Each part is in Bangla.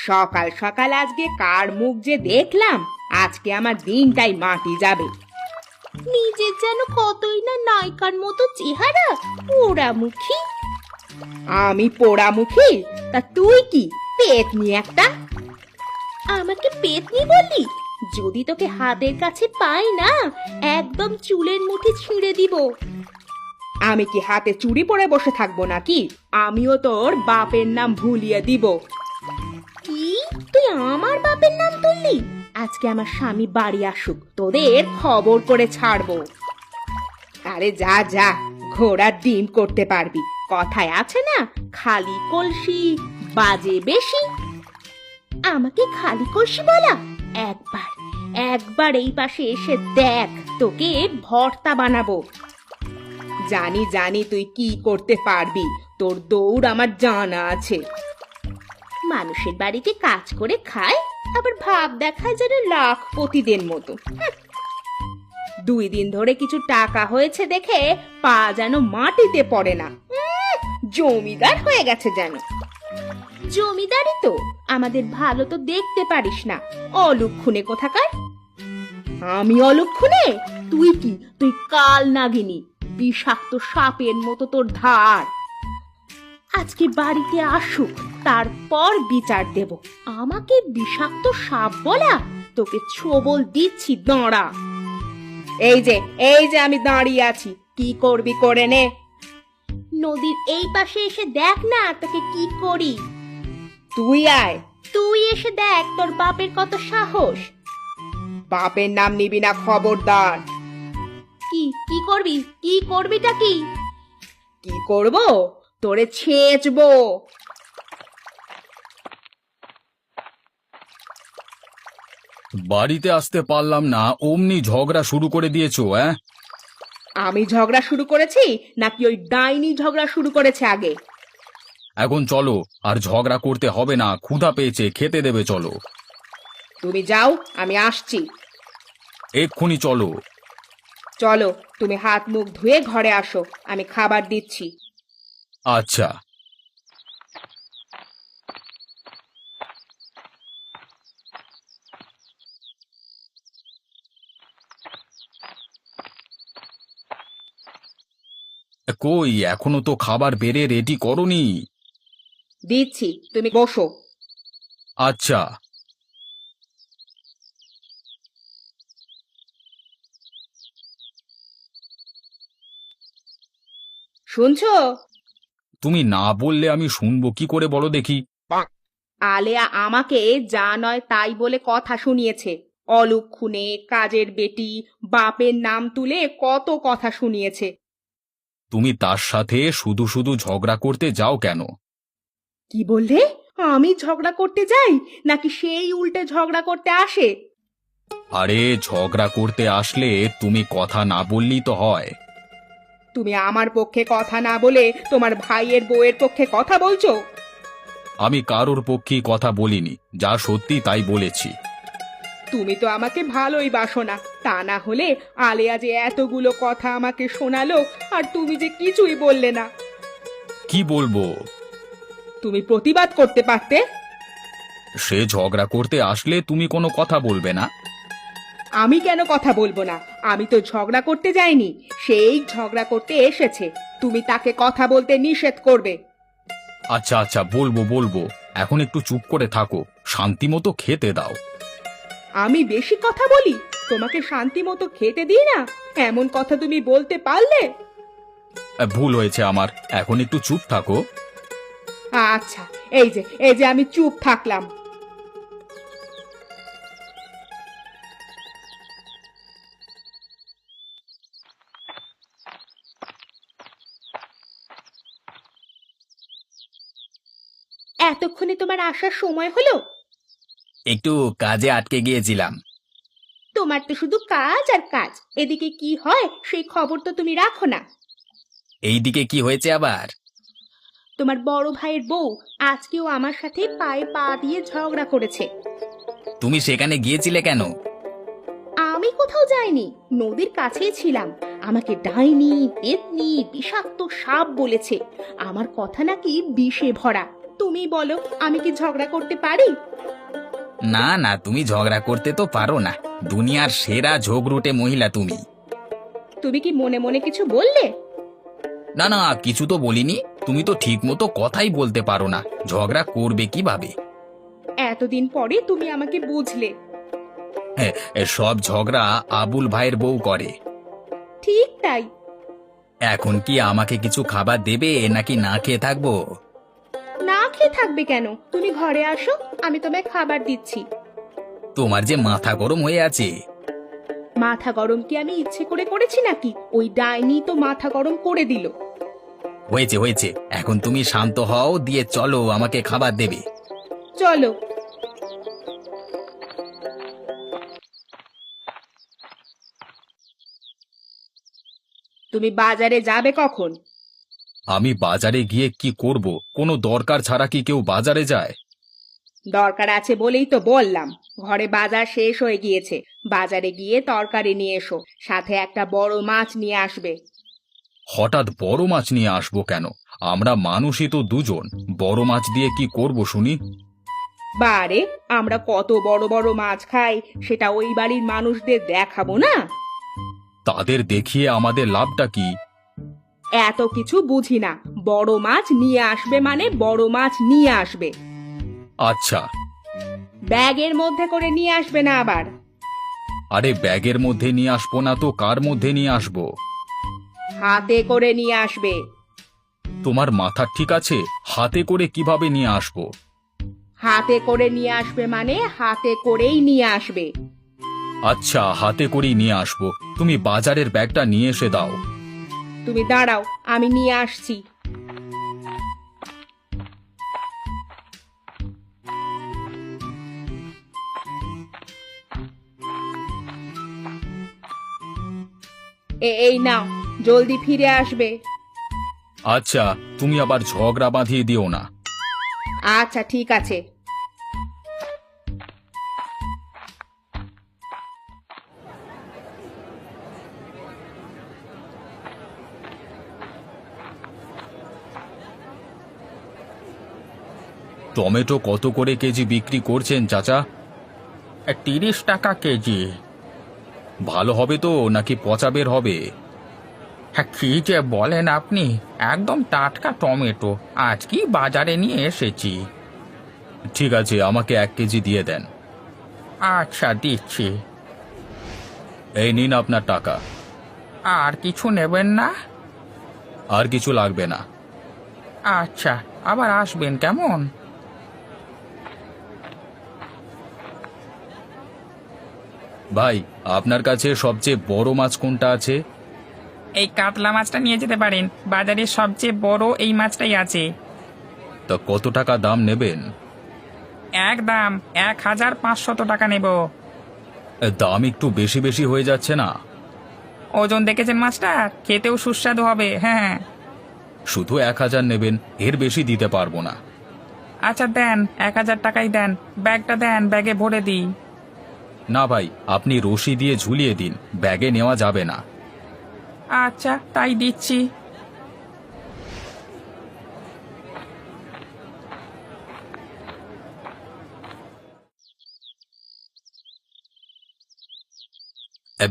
সকাল সকাল আজকে কার মুখ যে দেখলাম, আজকে আমার দিনটাই মাটি যাবে। নিজের যেন কতই না নায়িকার মতো চেহারা, পোড়ামুখী। আমি পোড়ামুখী? তা তুই কি পেতনি একটা? আমাকে পেতনি বললি? যদি তোকে হাতের কাছে পাই না, একদম চুলের মুঠি ছিঁড়ে দিব। আমি কি হাতে চুড়ি পরে বসে থাকবো নাকি? আমিও তোর বাপের নাম ভুলিয়ে দিব। কি, তুই আমার বাপের নাম তুললি? আজকে আমার স্বামী বাড়ি আসুক, তোদের খবর করে ছাড়বো। আরে যা যা, ঘোড়ার ডিম করতে পারবি। কথায় আছে না, খালি কলসি বাজে বেশি। আমাকে খালি কলসি বলা? একবার একবার এই পাশে এসে দেখ, তোকে ভর্তা বানাবো। জানি জানি তুই কি করতে পারবি, তোর দৌড় আমার জানা আছে। মানুষের বাড়িতে কাজ করে খায়, আবার ভাব দেখায় যেন লাখপতিদের মতো। 2 দিন ধরে কিছু টাকা হয়েছে দেখে পা যেন মাটিতে পড়ে না। জমিদার হয়ে গেছে যেন। জমিদারি তো, আমাদের ভালো তো দেখতে পারিস না, অলক্ষণে কোথাকার। আমি অলক্ষণে? তুই কি, তুই কাল নাগিনী, বিষাক্ত সাপের মতো তোর ধার। আজকে বাড়িতে আসুক, তারপর বিচার দেব। আমাকে বিষাক্ত সাপ বলা? তোকে ছোবল দিচ্ছি, দাঁড়া। এই যে আমি দাঁড়িয়ে আছি, কি করবি করে নে। নদীর এই পাশে এসে দেখ না তোকে কি করি। তুই আয়। তুই এসে দেখ তোর বাপের কত সাহস। বাপের নাম নিবি না, খবরদার। কি কি করবি? কি করবিটা কি? কি করব? তোরে ছেঁচবো। বাড়িতে আসতে পারলাম না, অমনি ঝগড়া শুরু করে দিয়েছো। আমি ঝগড়া শুরু করেছি নাকি ওই ডাইনি ঝগড়া শুরু করেছে আগে? এখন চলো, আর ঝগড়া করতে হবে না, ক্ষুধা পেয়েছে, খেতে দেবে, চলো। তুমি যাও, আমি আসছি। এক্ষুনি চলো। চলো, তুমি হাত মুখ ধুয়ে ঘরে আসো, আমি খাবার দিচ্ছি। আচ্ছা। কই, এখনো তো খাবার বেড়ে রেডি করনি। দিচ্ছি, তুমি বসো। আচ্ছা। শুনছো? তুমি না বললে আমি শুনবো কি করে, বলো দেখি। আলেয়া আমাকে যা নয় তাই বলে কথা শুনিয়েছে। অলক্ষণে, কাজের বেটি, বাপের নাম তুলে কত কথা শুনিয়েছে। তুমি তার সাথে শুধু শুধু ঝগড়া করতে যাও কেন? কি বললে? আমি ঝগড়া করতে যাই নাকি সেই উল্টে ঝগড়া করতে আসে? আরে, ঝগড়া করতে আসলে তুমি কথা না বললেই তো হয়। তুমি আমার পক্ষে কথা না বলে তোমার ভাইয়ের বউয়ের পক্ষে কথা বলছো। আমি কারোর পক্ষে কথা বলিনি, যা সত্যি তাই বলেছি। তুমি তো আমাকে ভালোই বাসো না, তা না হলে আলেয়া যে এতগুলো কথা আমাকে শোনালো, আর তুমি যে কিছুই বললে না। কি বলবো? তুমি প্রতিবাদ করতে পারতে। সে ঝগড়া করতে আসলে তুমি কোনো কথা বলবে না? আমি কেন কথা বলবো না? আমি তো ঝগড়া করতে যাইনি, সেই ঝগড়া করতে এসেছে। তুমি তাকে কথা বলতে নিষেধ করবে। আচ্ছা আচ্ছা, বলবো বলবো, এখন একটু চুপ করে থাকো, শান্তি মতো খেতে দাও। আমি বেশি কথা বলি? তোমাকে শান্তি মতো খেতে দিই না, এমন কথা তুমি বলতে পারলে? ভুল হয়েছে আমার, এখন একটু চুপ থাকো। আচ্ছা, এই যে আমি চুপ থাকলাম। এতক্ষণে তোমার আসার সময় হলো? একটু কাজে আটকে গিয়েছিলাম। তোমার তো শুধু কাজ আর কাজ, এদিকে কি হয় সেই খবর তো তুমি রাখো না। এইদিকে কি হয়েছে আবার? তোমার বড় ভাইয়ের বউ আজকেও আমার সাথে পায়ে পা দিয়ে ঝগড়া করেছে। তুমি সেখানে গিয়েছিলে কেন? আমি কোথাও যাইনি, নদীর কাছেই ছিলাম। আমাকে ডাইনি পেতনি বিষাক্ত সাপ বলেছে। আমার কথা নাকি বিষে ভরা। তুমি বলো, আমি কি ঝগড়া করতে পারি? না না, তুমি ঝগড়া করতে তো পারো না। দুনিয়ার সেরা ঝগড়ুটে মহিলা তুমি। তুমি কি মনে মনে কিছু বললে? না না, কিছু তো বলিনি। তুমি তো ঠিক মতো কথাই বলতে পারো না, ঝগড়া করবে কিভাবে? এতদিন পরে তুমি আমাকে বুঝলে। হ্যাঁ, সব ঝগড়া আবুল ভাইয়ের বউ করে। ঠিক তাই। এখন কি আমাকে কিছু খাবার দেবে নাকি না খেয়ে থাকবো? না খেয়ে থাকবে কেন? তুমি ঘরে আসো, আমি তোমায় খাবার দিচ্ছি। তোমার যে মাথা গরম হয়ে আছে। মাথা গরম কি আমি ইচ্ছে করে করেছি নাকি? ওই ডাইনি তো মাথা গরম করে দিল। হয়েছে হয়েছে, এখন তুমি শান্ত হও, দিয়ে চলো, আমাকে খাবার দেবে। চলো। তুমি বাজারে যাবে কখন? আমি বাজারে গিয়ে কি করব? কোনো দরকার ছাড়া কি কেউ বাজারে যায়? দরকার আছে বলেই তো বললাম। ঘরে বাজার শেষ হয়ে গিয়েছে। বাজারে গিয়ে তরকারি নিয়ে এসো, সাথে একটা বড় মাছ নিয়ে আসবে। হঠাৎ বড় মাছ নিয়ে আসবো কেন? আমরা মানুষই তো দুজন, বড় মাছ দিয়ে কি করব শুনি? বারে, আমরা কত বড় বড় মাছ খাই, সেটা ওই বাড়ির মানুষদের দেখাবো না? তাদের দেখিয়ে আমাদের লাভটা কি? এত কিছু বুঝি না। বড় মাছ নিয়ে আসবে মানে বড় মাছ নিয়ে আসবে। আচ্ছা। ব্যাগের মধ্যে করে নিয়ে আসবে না আবার। আরে ব্যাগের মধ্যে নিয়ে আসবো না তো কার মধ্যে নিয়ে আসবো? হাতে করে নিয়ে আসবে। তোমার মাথা ঠিক আছে? হাতে করে কিভাবে নিয়ে আসবো? হাতে করে নিয়ে আসবে মানে হাতে করেই নিয়ে আসবে। আচ্ছা, হাতে করেই নিয়ে আসবো। তুমি বাজারের ব্যাগটা নিয়ে এসে দাও। তুমি দাঁড়াও, আমি নিয়ে আসছি। এই নাও, জলদি ফিরে আসবে। আচ্ছা, তুমি আবার ঝগড়া বাঁধিয়ে দিও না। আচ্ছা ঠিক আছে। টমেটো কত করে কেজি বিক্রি করছেন চাচা? 30 টাকা কেজি। ভালো হবে তো নাকি পচা বের হবে? হ্যাঁ, কি যে বলেন আপনি! একদম টাটকা টমেটো, আজকেই বাজারে নিয়ে এসেছি। ঠিক আছে, আমাকে 1 কেজি দিয়ে দেন। আচ্ছা, দিচ্ছি। এই নিন আপনার টাকা। আর কিছু নেবেন না? আর কিছু লাগবে না। আচ্ছা, আবার আসবেন কেমন? ভাই, আপনার কাছে সবচেয়ে বড় মাছ কোনটা আছে? এই কাতলা মাছটা নিয়ে যেতে পারেন, বাজারে সবচেয়ে বড় এই মাছটাই আছে। তা কত টাকা দাম নেবেন? একদম 1500 টাকা নেব। দাম একটু বেশি বেশি হয়ে যাচ্ছে না? ওজন দেখেছেন মাছটা? খেতেও সুস্বাদু হবে। হ্যাঁ। শুধু 1000 নেবেন, এর বেশি দিতে পারবো না। আচ্ছা দেন, 1000 টাকাই দেন। ব্যাগটা দেন, ব্যাগে ভরে দিই। না ভাই, আপনি রশি দিয়ে ঝুলিয়ে দিন, ব্যাগে নেওয়া যাবে না। আচ্ছা, তাই দিচ্ছি।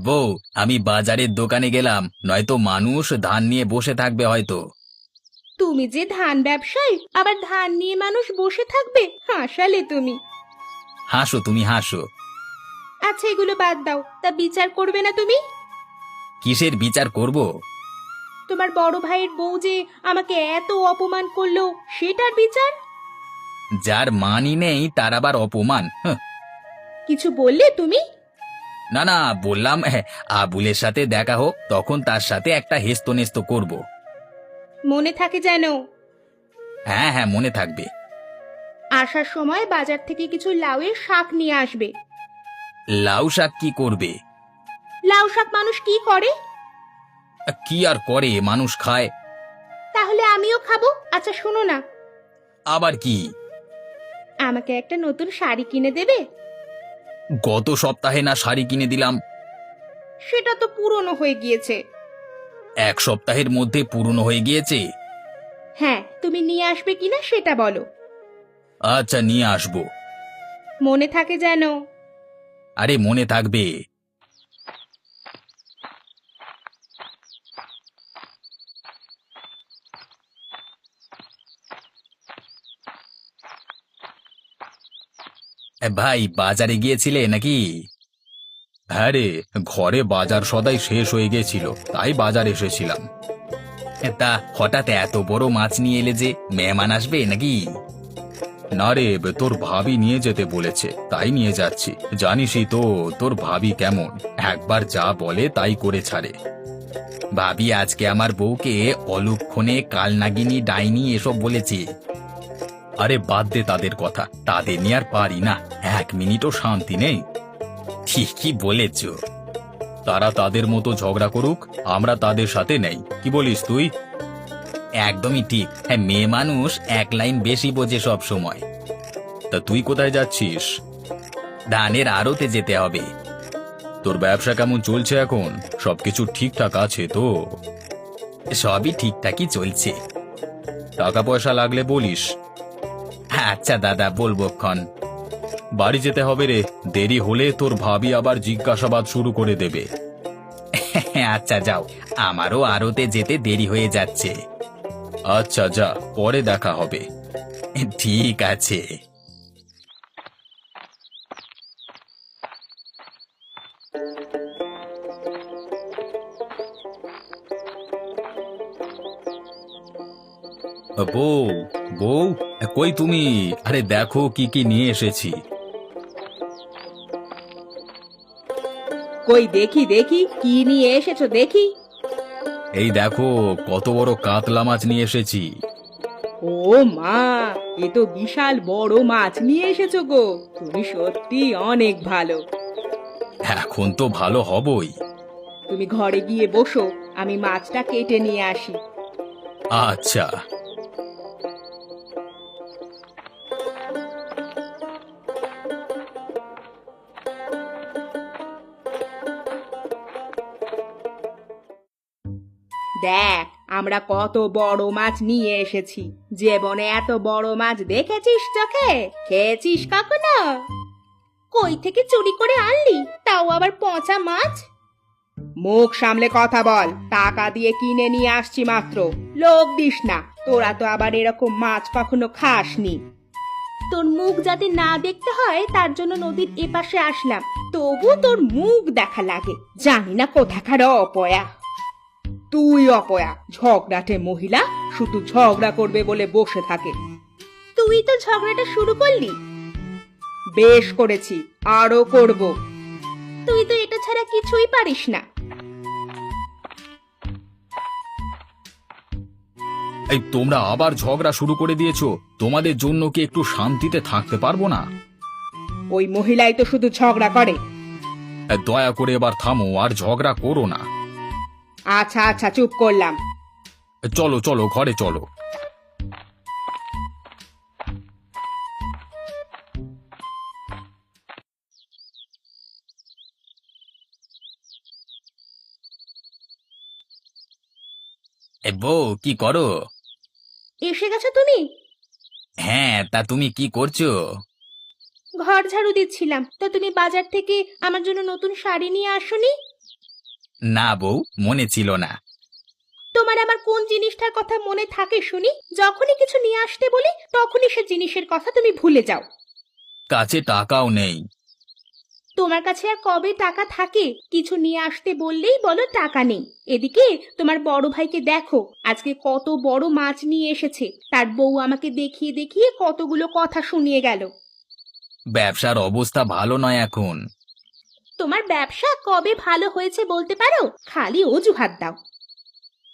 বউ, আমি বাজারের দোকানে গেলাম, নয়তো মানুষ ধান নিয়ে বসে থাকবে হয়তো। তুমি যে ধান ব্যবসায়ী, আবার ধান নিয়ে মানুষ বসে থাকবে? হাসালে তুমি। হাসো তুমি, হাসো। আচ্ছা এগুলো বাদ দাও, তা বিচার করবে না তুমি? কিসের বিচার করব? তোমার বড় ভাইয়ের বউ যে আমাকে এত অপমান করলো, সেটার বিচার। যার মানই নেই তার আবার অপমান? হাহ। কিছু বললে তুমি? না না, বললাম আবুলের সাথে দেখা হোক, তখন তার সাথে একটা হেস্তনেস্ত করব। মনে থাকে যেন। হ্যাঁ হ্যাঁ, মনে থাকবে। আসার সময় বাজার থেকে কিছু লাউয়ের শাক নিয়ে আসবে। লাউ শাক কি করবে? লাউ শাক মানুষ কি করে? কি আর করে, মানুষ খায়। তাহলে আমিও খাবো। আচ্ছা শোনো না, আবার কি? আমাকে একটা নতুন শাড়ি কিনে দেবে? গত সপ্তাহে না শাড়ি কিনে দিলাম? সেটা তো পুরনো হয়ে গিয়েছে। এক সপ্তাহের মধ্যে পূর্ণ হয়ে গিয়েছে। হ্যাঁ, তুমি নিয়ে আসবে কিনা সেটা বলো। আচ্ছা, নিয়ে আসবো। মনে থাকে যেন। আরে মনে থাকবে। ভাই, বাজারে গিয়েছিলে নাকি? হ্যাঁ রে, ঘরে বাজার সদাই শেষ হয়ে গেছিল, তাই বাজার এসেছিলাম। তা হঠাৎ এত বড় মাছ নিয়ে এলে যে, মেহমান আসবে নাকি? না রে, তোর ভাবি নিয়ে যেতে বলেছে, তাই নিয়ে যাচ্ছি। জানিসই তো তোর ভাবি কেমন, একবার যা বলে তাই করে ছাড়ে। ভাবি আজকে আমার বউকে অলুক্ষণে কালনাগিনী ডাইনি এসব বলেছে। আরে বাদ দে তাদের কথা, তাদের নিয়ে আর পারি না, এক মিনিটও শান্তি নেই। ঠিকই বলেছ। তারা তাদের মতো ঝগড়া করুক, আমরা তাদের সাথে নেই, কি বলিস তুই? একদমই ঠিক। হ্যাঁ, মেয়ে মানুষ এক লাইন বেশি বোঝে সব সময়। তা তুই কোথায় যাচ্ছিস? ধানের আড়তে যেতে হবে। তোর ব্যবসা কেমন চলছে এখন? সবকিছু ঠিকঠাক আছে তো? সবই ঠিকঠাকই চলছে। টাকা পয়সা লাগলে বলিস। আচ্ছা দাদা, বলবো ক্ষণ। বাড়ি যেতে হবে রে, দেরি হলে তোর ভাবি আবার জিজ্ঞাসাবাদ শুরু করে দেবে। আচ্ছা যাও, আমারও আড়তে যেতে দেরি হয়ে যাচ্ছে। আচ্ছা যা, পরে দেখা হবে। ঠিক আছে। বউ, বউ, কই তুমি? আরে দেখো কি কি নিয়ে এসেছি। কই দেখি দেখি, কি নিয়ে এসেছো দেখি। এই দেখো কত বড় কাতলা মাছ নিয়ে এসেছি। ও মা, এ তো বিশাল বড় মাছ নিয়ে এসেছো গো, তুমি সত্যি অনেক ভালো। এখন তো ভালো হবই। তুমি ঘরে গিয়ে বসো, আমি মাছটা কেটে নিয়ে আসি। আচ্ছা। দেখ, আমরা কত বড় মাছ নিয়ে এসেছি। জীবনে এত বড় মাছ দেখেছিস চোখে? খেয়েছিস কখনো? কই থেকে চুরি করে আনলি, তাও আবার পচা মাছ? মুখ সামলে কথা বল, টাকা দিয়ে কিনে নিয়ে আসছি মাত্র, লোক দিস না। তোরা তো আবার এরকম মাছ কখনো খাসনি। তোর মুখ যাতে না দেখতে হয় তার জন্য নদীর এপাশে আসলাম, তবু তোর মুখ দেখা লাগে। জানি না কোথাকার অপয়া। তুই অপয়া, ঝগড়াটে মহিলা, শুধু ঝগড়া করবে বলে বসে থাকে। তুই তো ঝগড়াটা শুরু করলি। বেশ করেছি, আরো করব। তুই তো এটা ছাড়া কিছুই পারিস না। এই তোমরা আবার ঝগড়া শুরু করে দিয়েছো। তোমাদের জন্য কি একটু শান্তিতে থাকতে পারবো না? ওই মহিলাই তো শুধু ঝগড়া করে। দয়া করে এবার থামো, আর ঝগড়া করো না। আচ্ছা আচ্ছা, চুপ করলাম। চলো চলো, ঘরে চলো। বউ, কি করো? এসে গেছো তুমি? হ্যাঁ, তা তুমি কি করছো? ঘর ঝাড়ু দিচ্ছিলাম, তো তুমি বাজার থেকে আমার জন্য নতুন শাড়ি নিয়ে আসোনি? না বউ, মনে ছিল না। তোমার আমার কোন জিনিসটার কথা মনে থাকে শুনি? যখনই কিছু নিয়ে আসতে বলি তখনই সে জিনিসের কথা তুমি ভুলে যাও। কাছে টাকাও নেই। তোমার কাছে আর কবে টাকা থাকে? কিছু নিয়ে আসতে বললেই বলো টাকা নেই। এদিকে তোমার বড় ভাইকে দেখো, আজকে কত বড় মাছ নিয়ে এসেছে। তার বউ আমাকে দেখিয়ে দেখিয়ে কতগুলো কথা শুনিয়ে গেল। ব্যবসার অবস্থা ভালো নয় এখন। তোমার ব্যবসা কবে ভালো হয়েছে বলতে পারো? খালি অজুহাত দাও।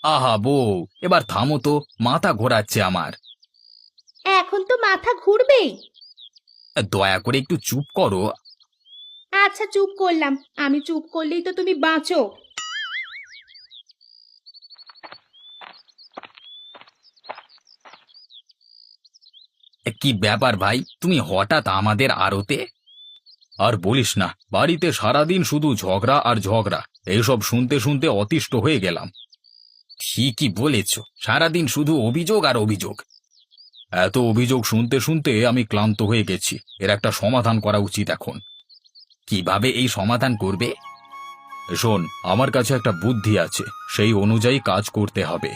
আহা বউ, এবার থামো তো, মাথা ঘোরাচ্ছে আমার। এখন তো মাথা ঘুরবেই। দয়া করে একটু চুপ করো। আচ্ছা চুপ করলাম, আমি চুপ করলেই তো তুমি বাঁচো। কি ব্যাপার ভাই, তুমি হঠাৎ আমাদের আড়তে? আর বলিস না, বাড়িতে সারাদিন শুধু ঝগড়া আর ঝগড়া, এইসব শুনতে শুনতে অতিষ্ঠ হয়ে গেলাম। ঠিকই বলেছ, সারাদিন শুধু অভিযোগ আর অভিযোগ। এত অভিযোগ শুনতে শুনতে আমি ক্লান্ত হয়ে গেছি। এর একটা সমাধান করা উচিত এখন। কিভাবে এই সমাধান করবে? শোন, আমার কাছে একটা বুদ্ধি আছে, সেই অনুযায়ী কাজ করতে হবে।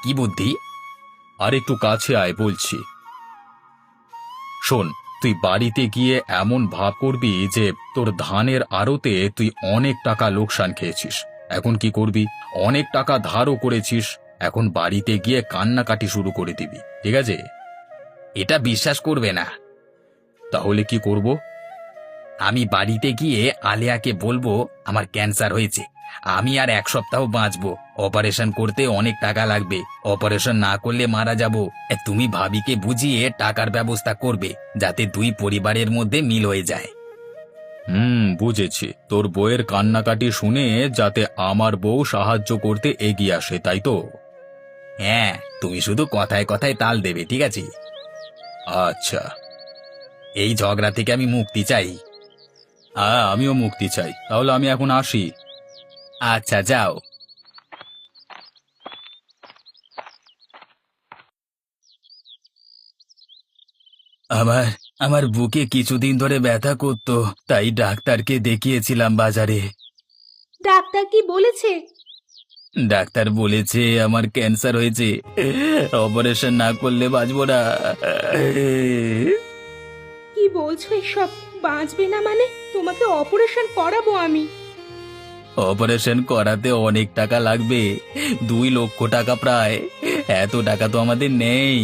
কি বুদ্ধি? আর একটু কাছে আয় বলছি। শোন, তুই বাড়িতে গিয়ে এমন ভাব করবি যে তোর ধানের আড়তে তুই অনেক টাকা লোকসান খেয়েছিস। এখন কি করবি? অনেক টাকা ধারও করেছিস। এখন বাড়িতে গিয়ে কান্নাকাটি শুরু করে দিবি, ঠিক আছে? এটা বিশ্বাস করবে না। তাহলে কি করব? আমি বাড়িতে গিয়ে আলেয়াকে বলবো আমার ক্যান্সার হয়েছে, আমি আর 1 সপ্তাহ বাঁচবো, অপারেশন করতে অনেক টাকা লাগবে, অপারেশন না করলে মারা যাব। তুমি ভাবিকে বুঝিয়ে টাকার ব্যবস্থা করবে, যাতে 2 পরিবারের মধ্যে মিল হয়ে যায়। বুঝেছি। তোর বউয়ের কান্নাকাটি শুনে যাতে আমার বউ সাহায্য করতে এগিয়ে আসে, তাই তো? হ্যাঁ, তুমি শুধু কথায় কথায় তাল দেবে, ঠিক আছে? আচ্ছা। এই ঝগড়া থেকে আমি মুক্তি চাই। আমিও মুক্তি চাই। তাহলে আমি এখন আসি। আচ্ছা, যাও। আমার আমার বুকে কিছুদিন ধরে ব্যথা করতো, তাই ডাক্তারকে দেখিয়েছিলাম বাজারে। ডাক্তার কি বলেছে? ডাক্তার বলেছে আমার ক্যান্সার হয়েছে, অপারেশন না করলে বাঁচবো না। কি বলছো এসব? বাঁচবে না মানে? তোমাকে অপারেশন করাবো আমি। অপারেশন করাতে অনেক টাকা লাগবে, 2 লক্ষ টাকা প্রায়। এত টাকা তো আমাদের নেই।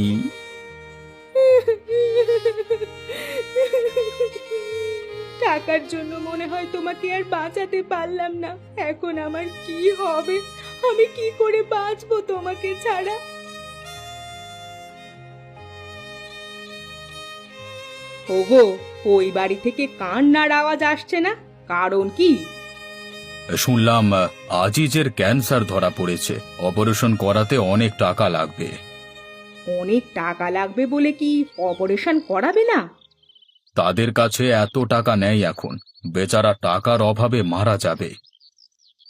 টাকার জন্য মনে হয় তোমাকে আর বাঁচাতে পারলাম না। এখন আমার কি হবে? আমি কি করে বাঁচবো তোমাকে ছাড়া? ওগো, ওই বাড়ি থেকে কান্নার আওয়াজ আসছে না, কারণ কি? শুনলাম আজিজের ক্যান্সার ধরা পড়েছে, অপারেশন করাতে অনেক টাকা লাগবে। অনেক টাকা লাগবে বলে কি অপারেশন করাবে না? তাদের কাছে এত টাকা নেই এখন, বেচারা টাকার অভাবে মারা যাবে।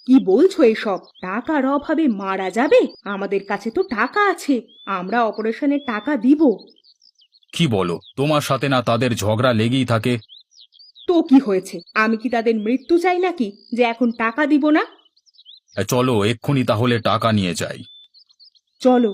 কি বলছো এসব? টাকার অভাবে মারা যাবে? আমাদের কাছে তো টাকা আছে, আমরা অপারেশনের টাকা দিব। কি বলো? তোমার সাথে না তাদের ঝগড়া লেগেই থাকে। তো কি হয়েছে? আমি কি তাদের মৃত্যু চাই নাকি যে এখন টাকা দিব না? চলো এক্ষুনি তাহলে টাকা নিয়ে যাই। চলো।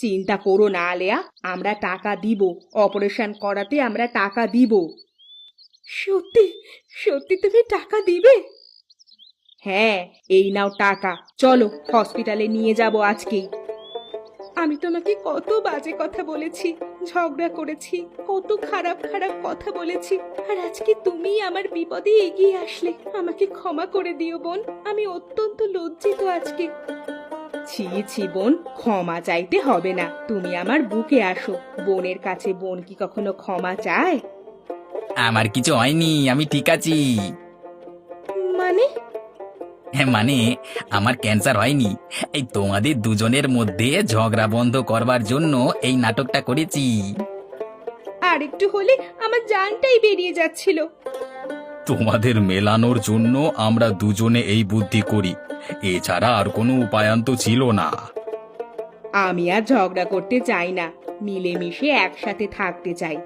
চিন্তা করো না আলেয়া, আমরা টাকা দিব, অপারেশন করাতে আমরা টাকা দিব। সত্যি? সত্যি তুমি টাকা দিবে? হ্যাঁ, এই নাও টাকা, চলো হসপিটালে নিয়ে যাব আজকেই। আমি তোমাকে কত বাজে কথা বলেছি, ঝগড়া করেছি, কত খারাপ খারাপ কথা বলেছি, আর আজকে তুমি আমার বিপদে এগিয়ে আসলে। আমাকে ক্ষমা করে দিও বোন, আমি অত্যন্ত লজ্জিত আজকে। ছি ছি বোন, ক্ষমা চাইতে হবে না, তুমি আমার বুকে আসো। বোনের কাছে বোন কি কখনো ক্ষমা চায়? আমার কিছু হয়নি, আমি ঠিক আছি। মানে? মানে আমার ক্যান্সার হয়নি, এই তোমাদের দুজনের মধ্যে ঝগড়া বন্ধ করবার জন্য এই নাটকটা করেছি। আর একটু হলে আমার জানটাই বেরিয়ে যাচ্ছিল। তোমাদের মেলানোর জন্য আমরা দুজনে এই বুদ্ধি করি, এছাড়া আর কোনো উপায়ান্ত ছিল না। আমি আর ঝগড়া করতে চাই না, মিলেমিশে একসাথে থাকতে চাই।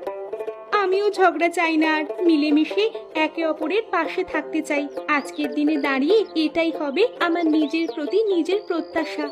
আমিও ঝগড়া চাই না, আর মিলেমিশে একে অপরের পাশে থাকতে চাই। আজকের দিনে দাঁড়িয়ে এটাই হবে আমার নিজের প্রতি নিজের প্রত্যাশা।